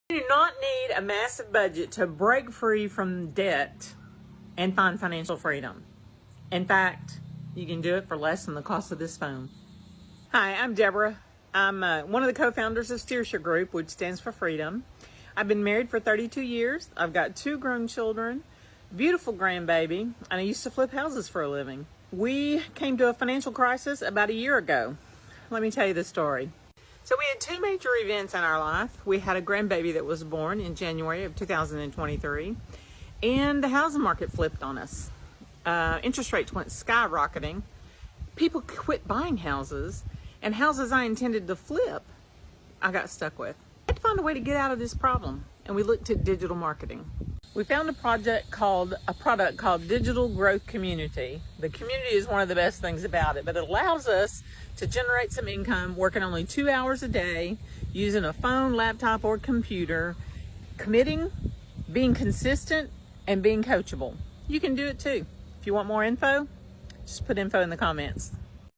You do not need a massive budget to break free from debt and find financial freedom. In fact, you can do it for less than the cost of this phone. Hi, I'm Deborah. I'm one of the co-founders of Steersher Group, which stands for Freedom. I've been married for 32 years. I've got 2 grown children, beautiful grandbaby, and I used to flip houses for a living. We came to a financial crisis about a year ago. Let me tell you the story. So we had 2 major events in our life. We had a grandbaby that was born in January of 2023, and the housing market flipped on us. Interest rates went skyrocketing. People quit buying houses, and houses I intended to flip, I got stuck with. I had to find a way to get out of this problem, and we looked at digital marketing. We found a product called Digital Growth Community. The community is one of the best things about it, but it allows us to generate some income working only 2 hours a day, using a phone, laptop, or computer, committing, being consistent, and being coachable. You can do it too. If you want more info, just put info in the comments.